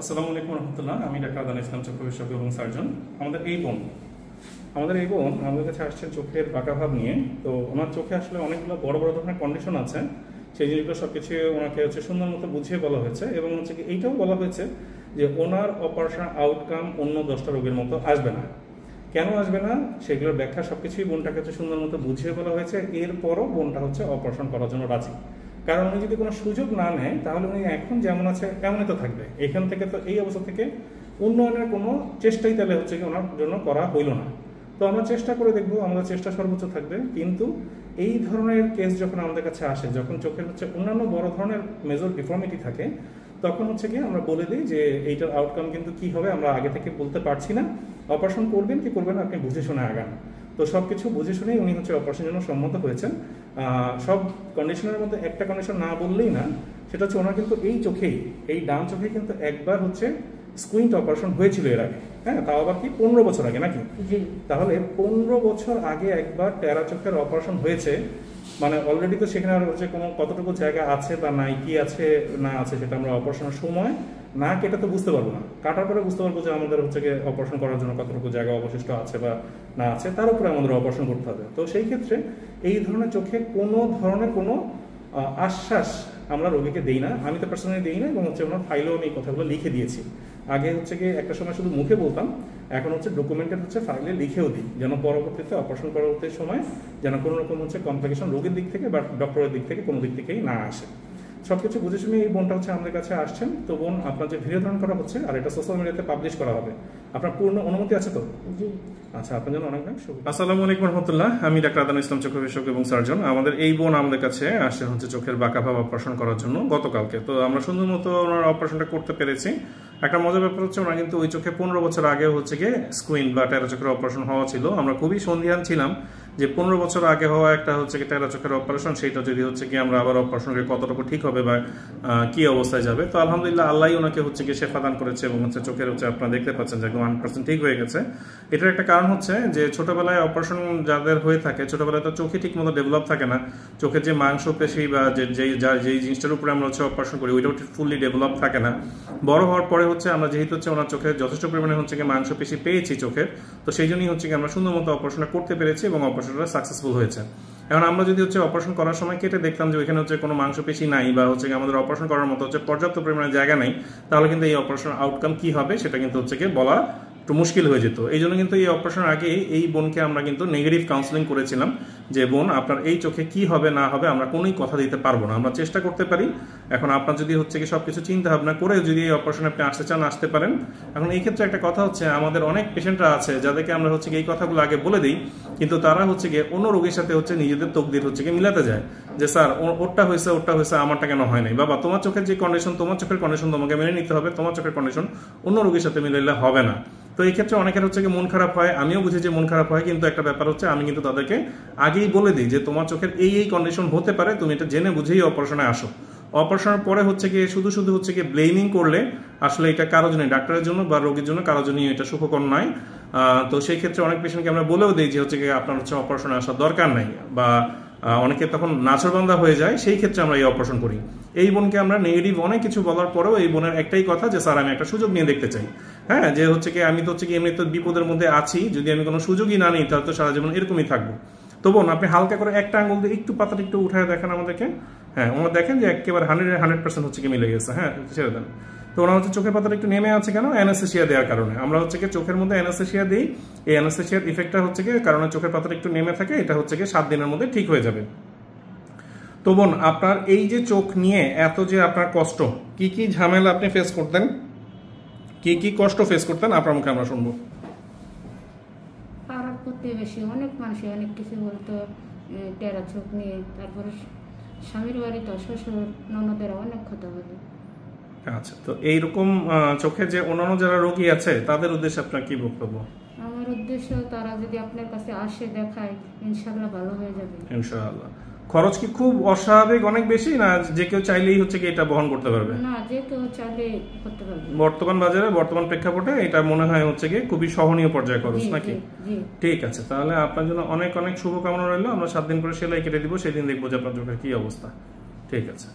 আসসালামু আলাইকুম রহমতুল্লাহ। আমি ডাক্তার আদান ইসলাম, চক্ষু বিশেষজ্ঞ এবং সার্জন। আমাদের এই বোন আমাদের কাছে আসছেন চোখের বাঁকাভাব নিয়ে। তো ওনার চোখে আসলে অনেকগুলো বড় বড় ধরনের কন্ডিশন আছে। সেই জিনিসগুলো সবকিছু ওনাকে সুন্দর মতো বুঝিয়ে বলা হয়েছে এবং কি এইটাও বলা হয়েছে যে ওনার অপারেশন আউটকাম অন্য 10টা রোগীর মতো আসবে না। কেন আসবে না সেগুলোর ব্যাখ্যা সবকিছুই বোনটাকে সুন্দর মতো বুঝিয়ে বলা হয়েছে। এরপরও বোনটা অপারেশন করার জন্য রাজি। কারণ উনি যদি কোনো সুযোগ না নেয় তাহলে উনি এখন যেমন আছে এমনই তো থাকবে। এখান থেকে তো এই অবস্থা থেকে উন্নয়নের কোনো চেষ্টাই তাহলে ওনার জন্য করা হইল না। তো আমরা চেষ্টা করে দেখবো, আমাদের চেষ্টা সর্বোচ্চ থাকবে। কিন্তু এই ধরনের কেস যখন আমাদের কাছে আসে, যখন চোখের অন্যান্য বড় ধরনের মেজর ডিফর্মিটি থাকে, তখন কি আমরা বলে দিই যে এইটার আউটকাম কিন্তু কি হবে আমরা আগে থেকে বলতে পারছি না। অপারেশন করবেন কি করবেন আপনি বুঝে শুনে আগান। তো সবকিছু বুঝে শুনেই উনি অপারেশনের জন্য সম্মত হয়েছেন। সব কন্ডিশনের মধ্যে একটা কন্ডিশন না বললেই না, সেটা ওনার কিন্তু এই ডান চোখে কিন্তু একবার স্কুইন্ট অপারেশন হয়েছিল এর আগে। হ্যাঁ, তাও আবার কি 15 বছর আগে নাকি? তাহলে 15 বছর আগে একবার টেরা চোখের অপারেশন হয়েছে, মানে অলরেডি তো সেখানে আর কোনো কতটুকু জায়গা আছে বা নাই, কি আছে না আছে সেটা আমরা অপারেশনের সময় না কেটে তো বুঝতে পারবো না। কাটার পরে বুঝতে পারবো যে আমাদের অপারেশন করার জন্য কতটুকু জায়গা অবশিষ্ট আছে বা না আছে, তার উপরে আমাদের অপারেশন করতে হবে। তো সেই ক্ষেত্রে এই ধরনের চোখে কোনো ধরনের কোনো আশ্বাস আমরা রোগীকে দেই না। আমি তো পার্সোনালি দেই না এবং ওনার ফাইলেও আমি এই কথাগুলো লিখে দিয়েছি। আগে একটা সময় শুধু মুখে বলতাম, এখন ডকুমেন্টেড ফাইলে লিখেও দিই, যেন পরবর্তীতে অপারেশন পরবর্তী সময় যেন কোনো রকম কমপ্লিকেশন রোগীর দিক থেকে বা ডক্টরের দিক থেকে কোনো দিক থেকেই না আসে। সবকিছু বুঝে শুনে এই বোনটা আমাদের কাছে আসছেন। তো বোন, আপনার যে ভিডিও ধারণ করা হচ্ছে আর এটা সোশ্যাল মিডিয়াতে পাবলিশ করা হবে, আপনার পূর্ণ অনুমতি আছে তো? আচ্ছা, আপনার জন্য অনেক শুভেচ্ছা। আসসালামু আলাইকুম রহমতুল্লাহ। আমি ডাক্তার আদান ইসলাম, চক্ষু বিশেষজ্ঞ এবং সার্জন। আমাদের এই বোন আমাদের কাছে আসছে চোখের বাঁকাভাব অপারেশন করার জন্য গতকালকে। তো আমরা সুন্দর মতো ওনার অপারেশনটা করতে পেরেছি। একটা মজার ব্যাপার ওনার কিন্তু ওই চোখে 15 বছর আগে স্কুইন বা টেরা চোখের অপারেশন হওয়া ছিল। আমরা খুবই সন্দিহান ছিলাম যে 15 বছর আগে হওয়া একটা টেরা চোখের অপারেশন, সেইটা যদি আমরা আবার অপারেশন করে কতটুকু ঠিক হবে বা কি অবস্থায় যাবে। তো আলহামদুলিল্লাহ আল্লাহ ওনাকে শেফা দান করেছে এবং চোখের আপনারা দেখতে পাচ্ছেন যে একদম 100% ঠিক হয়ে গেছে। এটার একটা কারণ যে ছোটবেলায় অপারেশন যাদের হয়ে থাকে, ছোটবেলায় তো চোখে ঠিক মতো ডেভেলপ থাকে না। চোখের যে মাংসপেশি বা যেই জিনিসটার উপরে আমরা অপারেশন করি ওইটাও ফুললি ডেভেলপ থাকে না। বড় হওয়ার পরে আমরা যেহেতু ওনার চোখে যথেষ্ট পরিমাণে মাংসপেশি পেয়েছি চোখের, তো সেই জন্যই আমরা সুন্দর মতো অপারেশনটা করতে পেরেছি এবং অপারেশনটা সাকসেসফুল হয়েছে। এখন আমরা যদি অপারেশন করার সময় কেটে দেখতাম যে ওইখানে কোনো মাংসপেশি নাই বা আমাদের অপারেশন করার মতো পর্যাপ্ত পরিমাণে জায়গা নেই, তাহলে কিন্তু এই অপারেশন আউটকাম কি হবে সেটা কিন্তু বলা একটু মুশকিল হয়ে যেত। এই জন্য কিন্তু এই অপারেশন আগে এই বোনকে আমরা কিন্তু নেগেটিভ কাউন্সিলিং করেছিলাম যে বোন, আপনার এই চোখে কি হবে না হবে আমরা কোনোই কথা দিতে পারবো না, আমরা চেষ্টা করতে পারি। এখন আপনার যদি সবকিছু চিন্তা ভাবনা করে যদি এই অপারেশনে আপনি আসতে চান আসতে পারেন। এখন এই ক্ষেত্রে একটা কথা আমাদের অনেক পেশেন্টরা আছে যাদেরকে আমরা এই কথাগুলো আগে বলে দিই, কিন্তু তারা অন্য রোগীর সাথে নিজেদের তকদির মিলাতে যায় যে স্যার ওরটা হয়েছে আমারটা কেন হয় নাই। বাবা, তোমার চোখের যে কন্ডিশন, তোমার চোখের কন্ডিশন তোমাকে মেনে নিতে হবে, তোমার চোখের কন্ডিশন অন্য রোগীর সাথে মিলাইলে হবে না। তো এই ক্ষেত্রে অনেকের মন খারাপ হয়, আমিও বুঝি যে মন খারাপ হয়, কিন্তু একটা ব্যাপার আমি কিন্তু তাদেরকে আগেই বলে দিই যে তোমার চোখের এই কন্ডিশন হতে পারে, তুমি এটা জেনে বুঝেই অপারেশনে আসো। অপারেশনের পরে শুধু ব্লেমিং করলে আসলে এটা কারোর জন্য, ডাক্তারের জন্য বা রোগীর জন্য কারোর জন্য এটা সুখকর নয়। তো সেই ক্ষেত্রে অনেক পেশেন্টকে আমরা বলেও দিই যে আপনার অপারেশনে আসার দরকার নাই, বা অনেকে তখন নাচরবান্ধা হয়ে যায়, সেই ক্ষেত্রে আমরা এই অপারেশন করি। এই বোনকে আমরা নেগেটিভ অনেক কিছু বলার পরেও এই বোনের একটাই কথা যে স্যার আমি একটা সুযোগ নিয়ে দেখতে চাই। হ্যাঁ, যে আমি তো এমনি তো বিপদের মধ্যে আছি, যদি আমি কোনো সুযোগই না নিই তাহলে তো সারা জীবন এরকমই থাকবো। তো বোন, আপনি হালকা করে একটা আঙুল দিয়ে একটু পাতাটা একটু উঠায় দেখেন আমাদেরকে। হ্যাঁ, ওনারা দেখেন যে একেবারে 100% মিলে গেছে। হ্যাঁ, ছেড়ে দেন। তো ওনার চোখের পাতাটা একটু নেমে আছে কেন? অ্যানেস্থেসিয়া দেওয়ার কারণে। আমরা চোখের মধ্যে অ্যানেস্থেসিয়া দিই। এই অ্যানেস্থেসিয়ার ইফেক্টটা কারণে চোখের পাতাটা একটু নেমে থাকে। এটা 7 দিনের মধ্যে ঠিক হয়ে যাবে। তো বোন, আপনার এই যে চোখ নিয়ে এত যে আপনার কষ্ট, কি কি ঝামেলা আপনি ফেস করতেন, কি কি কষ্ট ফেস করতেন, আপনার মুখে আমরা শুনবো। পাড়ার প্রতিবেশী অনেক মানুষ অনেক কিছু বলতো টেরা চোখ নিয়ে, তারপরে স্বামীর বাড়িতে শ্বশুর ননদেরা অনেক কথা বলে। আচ্ছা, তো এইরকম চোখে যে অন্যান্য যারা রোগী আছে তাদের উদ্দেশ্যে আপনার কি বক্তব্য? আমার উদ্দেশ্য তারা যদি আপনার কাছে আসে দেখায়, ইনশাআল্লাহ ভালো হয়ে যাবে। ইনশাআল্লাহ। খরচ কি খুব অস্বাভাবিক অনেক বেশি, না যে কেউ চাইলেই এটা বহন করতে পারবে? না, যে কেউ চাইলে করতে পারবে। বর্তমান বাজারে বর্তমান প্রেক্ষাপটে এটা মনে হয় খুবই সহনীয় পর্যায়ে খরচ নাকি? ঠিক আছে, তাহলে আপনার জন্য অনেক অনেক শুভকামনা রইল। আমরা 7 দিন পরে সেলাই কেটে দিব, সেদিন দেখবো যে আপনার চোখের কি অবস্থা। ঠিক আছে।